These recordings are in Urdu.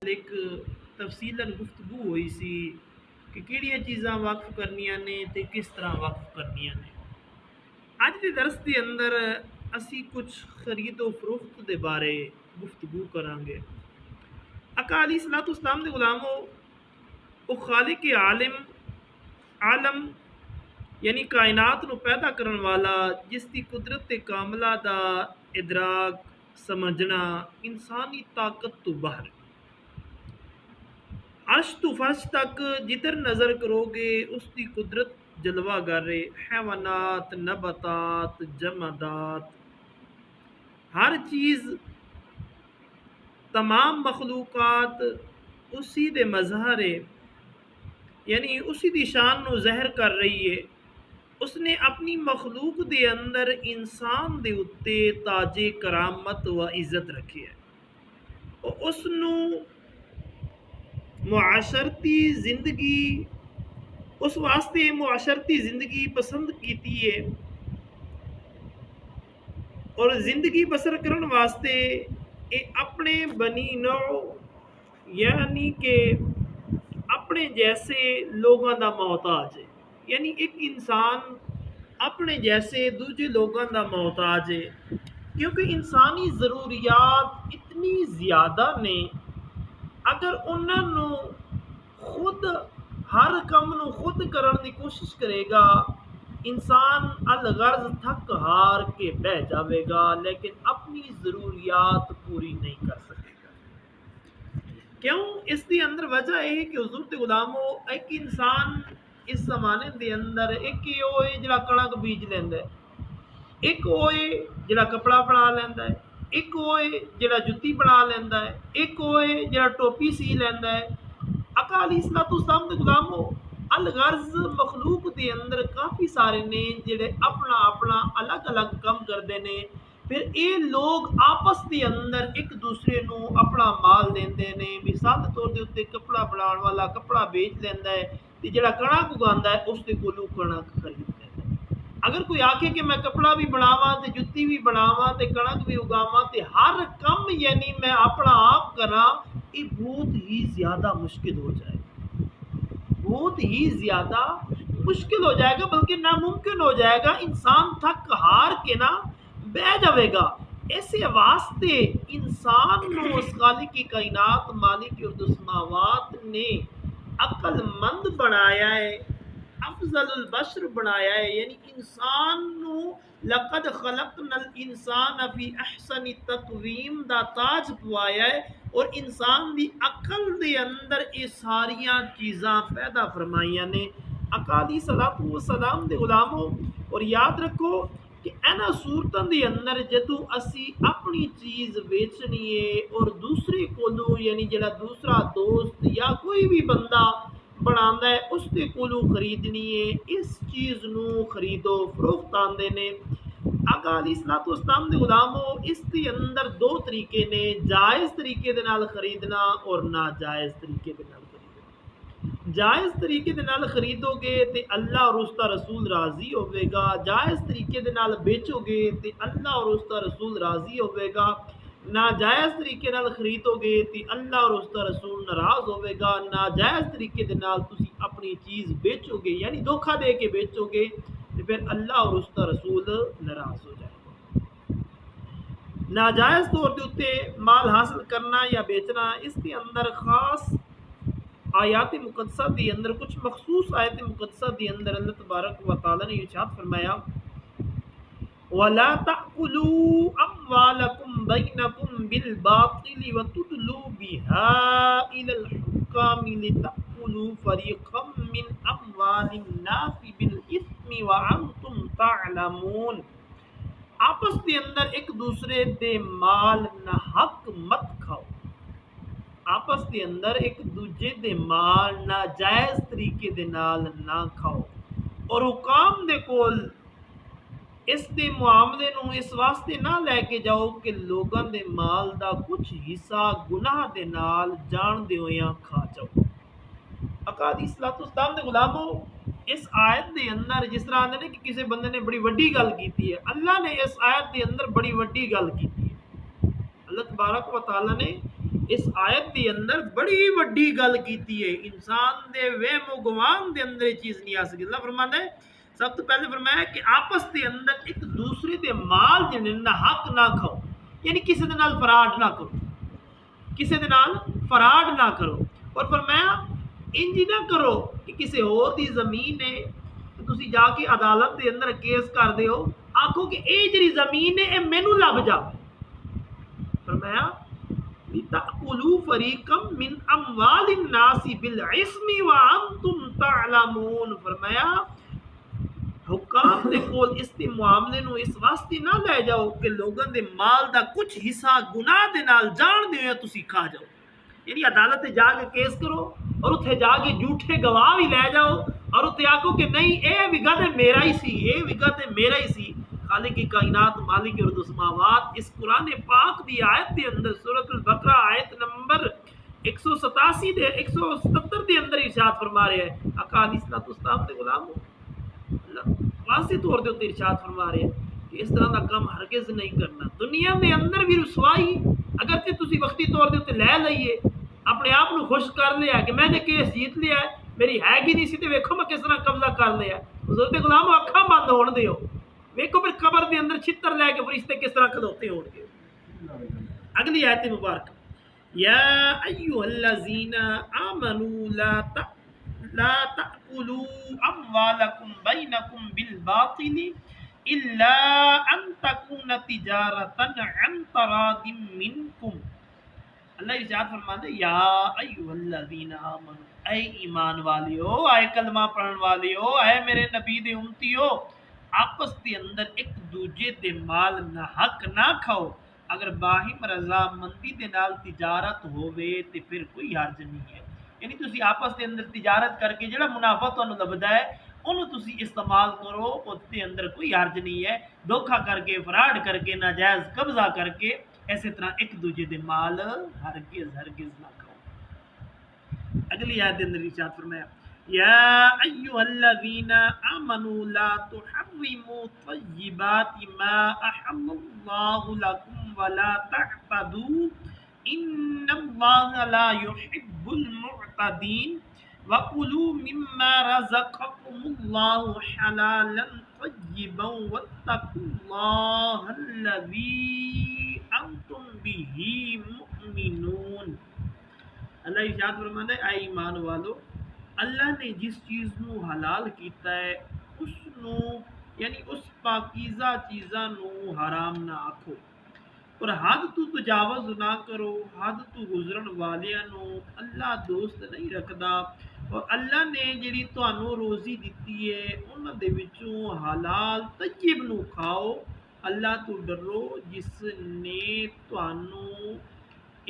ایک تفصیلاً گفتگو ہوئی سی کہ کہڑیاں چیزاں وقف کرنیاں نے تے کس طرح وقف کرنیاں نے۔ اج دے درس دے اندر اسی کچھ خرید و فروخت دے بارے گفتگو کران گے۔ آقا علیہ الصلوۃ والسلام دے غلاموں، او خالق عالم یعنی کائنات نو پیدا کرن والا، جس دی قدرت کاملہ دا ادراک سمجھنا انسانی طاقت تو باہر۔ عرش تو فرش تک جدھر نظر کرو گے اس کی قدرت جلوہ گر ہے۔ حیوانات، نباتات، جمادات، ہر چیز، تمام مخلوقات اسی دے مظہر ہے، یعنی اسی دی شان نو ظاہر کر رہی ہے۔ اس نے اپنی مخلوق دے اندر انسان دے اتے تاج کرامت و عزت رکھی ہے، اور اس نو معاشرتی زندگی، اس واسطے معاشرتی زندگی پسند کیتی ہے، اور زندگی بسر کرن واسطے اے اپنے بنی نوع یعنی کہ اپنے جیسے لوگاں دا محتاج ہے۔ یعنی ایک انسان اپنے جیسے دوجے لوگاں دا محتاج ہے، کیونکہ انسانی ضروریات اتنی زیادہ نے، اگر انہوں نو خود ہر کم نو خود کرن دی کوشش کرے گا، انسان الغرض تھک ہار کے بہ جاوے گا، لیکن اپنی ضروریات پوری نہیں کر سکے گا۔ کیوں؟ اس دی اندر وجہ ہے کہ حضور دے غلاموں، ایک انسان اس زمانے دے اندر ایک ہی ہوئے جڑا کڑک بیج لیندا ہے، ایک ہوئے جڑا کپڑا بنا لیندا ہے، ایک ہوئے جڑا جتی بنا لیندا ہے، ایک ہوئے جڑا ٹوپی سی لیندا ہے۔ آقا علیہ الصلوۃ والسلام دے غلاموں، الغرض مخلوق دے اندر کافی سارے نے جڑے اپنا اپنا الگ الگ کم کردے نے، پھر اے لوگ آپس دے اندر ایک دوسرے نو اپنا مال دیندے نے۔ مثال دے طور دے اوتے کپڑا بنان والا کپڑا بیچ لیندا ہے، تے جڑا کڑک اگاندا ہے اس دے کولوں کڑک خرید لیندا ہے۔ اگر کوئی آکھے کہ میں کپڑا بھی بناواں تے جُتی بھی بناواں تے کڑک بھی اگاواں تے ہر کم یعنی میں اپنا آپ کراں، یہ بہت ہی زیادہ مشکل ہو جائے گا، بہت ہی زیادہ مشکل ہو جائے گا، بلکہ ناممکن ہو جائے گا۔ انسان تھک ہار کے نہ بہ جاوے گا۔ ایسے واسطے انسان نو اس خالق کی کائنات مالک ارض السماوات نے عقل مند بنایا ہے، افضل البشر بنایا ہے، یعنی انسان نو لقد خلقنا الانسان فی احسن تقویم دا تاج پوایا ہے، اور انسان دی عقل دے اندر یہ ساریاں چیزاں پیدا فرمائیاں نے۔ آقا علیہ الصلوۃ والسلام دے غلاموں، اور یاد رکھو کہ اینا صورتاں دے اندر جدوں اسی اپنی چیز ویچنی ہے اور دوسرے کولوں یعنی جڑا دوسرا دوست یا کوئی بھی بندہ بناندا ہے اس دے کولوں خریدنی ہے، اس چیز نو خریدو فروخت آندے نے۔ آقا علیہ الصلوۃ والسلام دے غلاموں، اس دے اندر دو طریقے نے، جائز طریقے دے نال خریدنا اور ناجائز طریقے دے نال خریدنا۔ جائز طریقے دے نال خریدو گے تے اللہ اور اس دا رسول راضی ہوے گا، جائز طریقے دے نال بیچو گے تے اللہ اور اس دا رسول راضی ہوے گا، ناجائز طریقے نال خریدو گے تے اللہ اور اس دا رسول ناراض ہوے گا۔ ناجائز طریقے دے نال تسی اپنی چیز بیچو گے یعنی دھوکا دے کے بیچو گے تے پھر اللہ اور اس دا رسول ناراض ہو جائے گا۔ ناجائز طور دے اوتے مال حاصل کرنا یا بیچنا، اس کے اندر خاص آیات مقدسہ دی اندر کچھ مخصوص آیات مقدسہ دی اندر اللہ تبارک و تعالی نے ارشاد فرمایا، وَلَا تَأْكُلُوا أَمْوَالَكُمْ بَيْنَكُمْ بِالْبَاطِلِ وَتُدْلُوا بِهَا إِلَى الْحُكَّامِ لِتَأْكُلُوا فَرِيقًا مِّنْ أَمْوَالِ النَّاسِ بِالْإِثْمِ وَأَنْتُمْ تَعْلَمُونَ۔ آپس دے اندر ایک دوسرے دے مال نہ حق مت کھاؤ، آپس دے اندر ایک دوجے دے مال ناجائز طریقے دے نال نہ کھاؤ، اور حکام دے کول اس دے معاملے نو اس واسطے نہ لے کے جاؤ کہ لوگاں دے مال دا کچھ حصہ گناہ دے نال جان دے ہویاں کھا جاؤ۔ آقا علیہ الصلوۃ والسلام دے غلاموں، اس آیت دے اندر جس طرح آندے نے کہ کسی بندے نے بڑی وڈی گل کیتی ہے، اللہ نے اس آیت دے اندر بڑی وڈی گل کیتی ہے۔ اللہ تبارک و تعالی نے اس آیت دے اندر بڑی وڈی گل کیتی ہے، انسان دے وہم و گمان دے اندر یہ چیز نہیں آ سکتی۔ اللہ فرماتا ہے سب تو پہلے فرمایا کہ آپس دے اندر ایک دوسرے دے مال جنہیں نہ حق نہ کھاؤ، یعنی کسی دے نال فراڈ نہ کرو، کسی دے نال فراڈ نہ کرو۔ اور فرمایا انج نہ کرو کہ کسی اور دی زمین ہے تسی جا کے عدالت دے اندر کیس کر دیو، آکھو کہ اے جڑی زمین ہے اے مینوں لب جا۔ فرمایا لِتَأْكُلُوا فَرِيقًا مِّنْ أَمْوَالِ النَّاسِ بِالْإِثْمِ وَأَنْتُمْ تَعْلَمُونَ۔ فرمایا حکام دے کول اس دے معاملے نو اس واسطے نہ لے جاؤ کہ لوگوں دے مال دا کچھ حصہ گناہ دے نال جان دے ہوئے تسی کھا جاؤ، یعنی عدالت جا کے کیس کرو اور اتنے جا کے جھوٹے گواہ بھی لے جاؤ اور اتنے آکو کہ نہیں اے وگا تے میرا ہی سی، اے وگا تے میرا ہی سی۔ خالق کی کائنات مالک ارض و سماوات اس قرآن پاک دی آیت دے اندر سورۃ البقرہ آیت نمبر 187 دے 177 دے اندر ارشاد فرما رہے ہیں، آقا علیہ الصلوۃ والسلام دے غلام واضح طور دے اتنے ارشاد فرما رہے ہیں کہ اس طرح دا کام ہرگز نہیں کرنا۔ دنیا دے اندر بھی رسوائی اگر تے تسی وقتی طور دے اتنے لے لئیے، اپنے آپ کو خوش کر لیا کہ میں نے کیس جیت لیا ہے، میری ہے گی نہیں سی تے ویکھو میں کس طرح قبضہ کر لیا، حضور دے غلام اکھاں بند ہون دیو، ویکھو پھر قبر دے اندر چھتر لے کے فرشتے کس طرح کھلوتے ہون گے۔ اگلی آیت مبارک یا ایھا الذین آمنوا لا تأکلوا اموالکم بینکم بالباطل الا ان تکون تجارۃ عن تراض منکم۔ اللہ ارشاد فرماتے ہیں یا ایھا الذین آمنوا، اے ایمان والیو، اے کلمہ پڑھن والیو، اے میرے نبی دے امتیو، آپس دے اندر ایک دوجے دے مال نہ حق نہ کھاؤ، اگر باہم رضامندی دے نال تجارت ہووے تے پھر کوئی حرج نہیں ہے، یعنی تسی آپس دے اندر تجارت کر کے جڑا منافع تانوں لبدا ہے انہوں تسی استعمال کرو، اس دے اندر کوئی حرج نہیں ہے۔ دھوکھا کر کے، فراڈ کر کے، ناجائز قبضہ کر کے ایسے طرح ایک دوجے دے مال ہرگز نہ کھاؤ۔ اگلی آیت اندر ارشاد فرمایا یا ایھا الذین آمنوا لا تحرموا طیبات ما احل اللہ لکم ولا تعتدوا ان اللہ لا يحب المعتدین وَكُلُوا مِمَّا رَزَقَكُمُ اللَّهُ حَلَالًا طَيِّبًا وَاتَّقُوا اللَّهَ الَّذِي أَنْتُمْ بِهِ مُؤْمِنُونَ۔ اللہ ارشاد فرماتا ہے اے ایمان والو، اللہ نے جس چیز نو حلال کیتا ہے اس نو یعنی اس پاکیزہ چیزاں نو حرام نہ آکھو، اور حد تو تجاوز نہ کرو، حد تو گزرن والیاں نو اللہ دوست نہیں رکھدا، اور اللہ نے جڑی تانوں روزی دتی ہے انہاں دے وچوں حلال طیب نو کھاؤ، اللہ تو ڈرو جس نے تانوں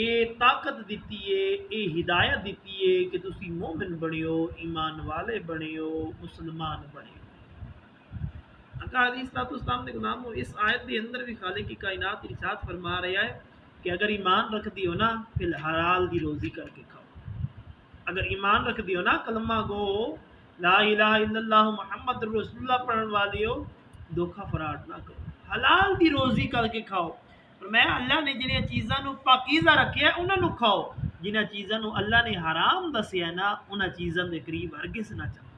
اے طاقت دیتی ہے، اے ہدایت دیتی ہے کہ تسی مومن بنیو، ایمان والے بنیو، مسلمان بنیو۔ آقا علیہ الصلوۃ والسلام نے غلامو اس آیت کے اندر بھی خالق کی کائنات ارشاد فرما رہا ہے کہ اگر ایمان رکھ دیو نا پھر حلال دی روزی کر کے کھاؤ، اگر ایمان رکھ دیو نا کلمہ گو لا الہ الا اللہ محمد رسول اللہ پڑھن والیو، دھوکھا فراڈ نہ کرو، حلال دی روزی کر کے کھاؤ۔ فرمایا اللہ نے جنہیں چیزاں نو پاکیزہ رکھیا ہے انہاں نو کھاؤ، جنہیں چیزاں نو اللہ نے حرام دسیا ہے نا انہاں چیزاں دے قریب ہرگز نہ جاؤ۔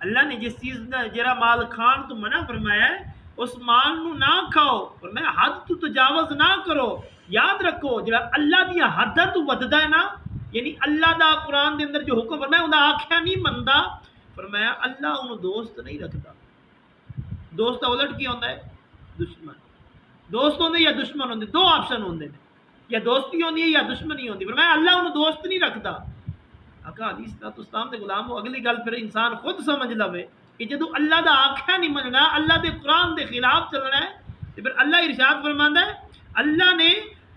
اللہ نے جس چیز دا جرا مال کھان تو منع فرمایا ہے اس مال نو نہ کھاؤ، فرمایا حد تو تجاوز نہ کرو۔ یاد رکھو جڑا اللہ دی حد تو وددا ہے نا، یعنی اللہ دا قرآن دے اندر جو حکم فرمایا انہاں آکھیا نہیں مندا، فرمایا اللہ انہوں دوست نہیں رکھتا۔ دوست الٹ کی ہوندا ہے دشمن، دوست ہوندے یا دشمن ہوندے، دو آپشن ہوندے نے، یا دوستی ہوندی ہے یا دشمنی ہوندی، فرمایا اللہ انہوں دوست نہیں رکھتا۔ آقا علیہ الصلوۃ والسلام دے غلام اگلی گل پھر انسان خود سمجھ لوے کہ جدو اللہ دا آکھیا نہیں مننا، اللہ دے قرآن دے خلاف چلنا ہے، تو پھر اللہ ارشاد فرماندا ہے اللہ نے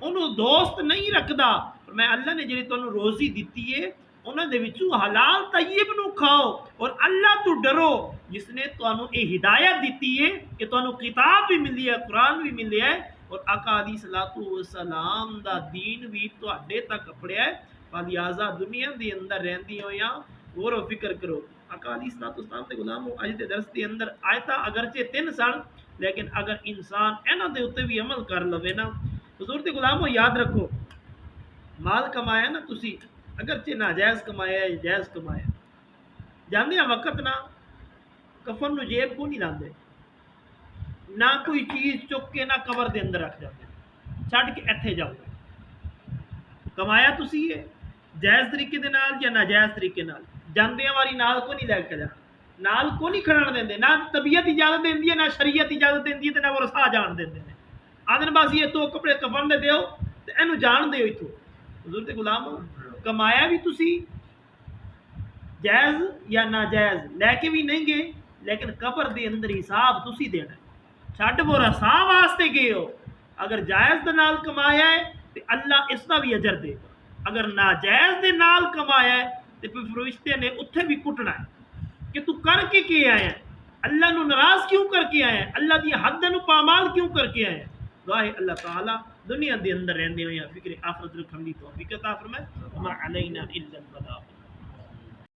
انہوں دوست نہیں رکھدا، فرمایا اللہ نے جڑی تانوں روزی دتی ہے انہاں دے وچوں حلال طیب نو کھاؤ، اور اللہ تو ڈرو جس نے تانوں اے ہدایت دتی ہے کہ تانوں کتاب بھی ملی ہے، قرآن بھی ملیا ہے، اور آقا علیہ الصلوۃ والسلام دا دین بھی تواڈے تک اپڑیا ہے، لہٰذا دنیا دے اندر رہندی ہویاں غور و فکر کرو۔ آقا علیہ الصلوۃ والسلام دے غلامو اج دے درس دے اندر آیتاں اگرچہ 3 سن لیکن اگر انسان انہاں دے اوتے بھی عمل کر لوے نا، حضور دے غلامو یاد رکھو مال کمایا نا تسی، اگرچہ ناجائز کمایا یا جائز کمایا، جاندے ہیں وقت نہ کفن نو جیب کو نہیں لاندے، نہ کوئی چیز چک کے نہ قبر دے اندر رکھ جاتے، چھڈ کے ایتھے جاؤ، کمایا تسی ہے جائز طریقے دے نال یا ناجائز طریقے نال، جاندے واری نال کو نہیں لے کے جانا، نال کو نہیں کھڑن دیندے، نہ طبیعت اجازت دیندی ہے، نہ شریعت اجازت دیندی ہے، تے نہ ورثہ جان دیندے نے، آدن بس یہ تو کپڑے کفن دے دیو تے اینو جان دیو ایتھوں، حضور تے غلام ہو، کمایا بھی تسی جائز یا ناجائز لے کے بھی نہیں گئے، لیکن قبر دے اندر حساب تسی دینا، چھڈ وہ رسا واسطے گئے ہو، اگر جائز دے نال کمایا ہے تے اللہ اس دا بھی اجر دے گا، اگر ناجائز دے نال کمایا ہے تے پھر فرشتے نے اتھے بھی کٹنا ہے کہ تو کر کے آیا ہے، اللہ نو ناراض کیوں کر کے آیا ہے، اللہ دی حد نو پامال کیوں کر کے آیا ہے۔ گاہے اللہ تعالی دنیا دے اندر رہندے ہوئے فکر آخرت رکھن دی توفیق عطا فرمائے، وما علینا الا البلاغ۔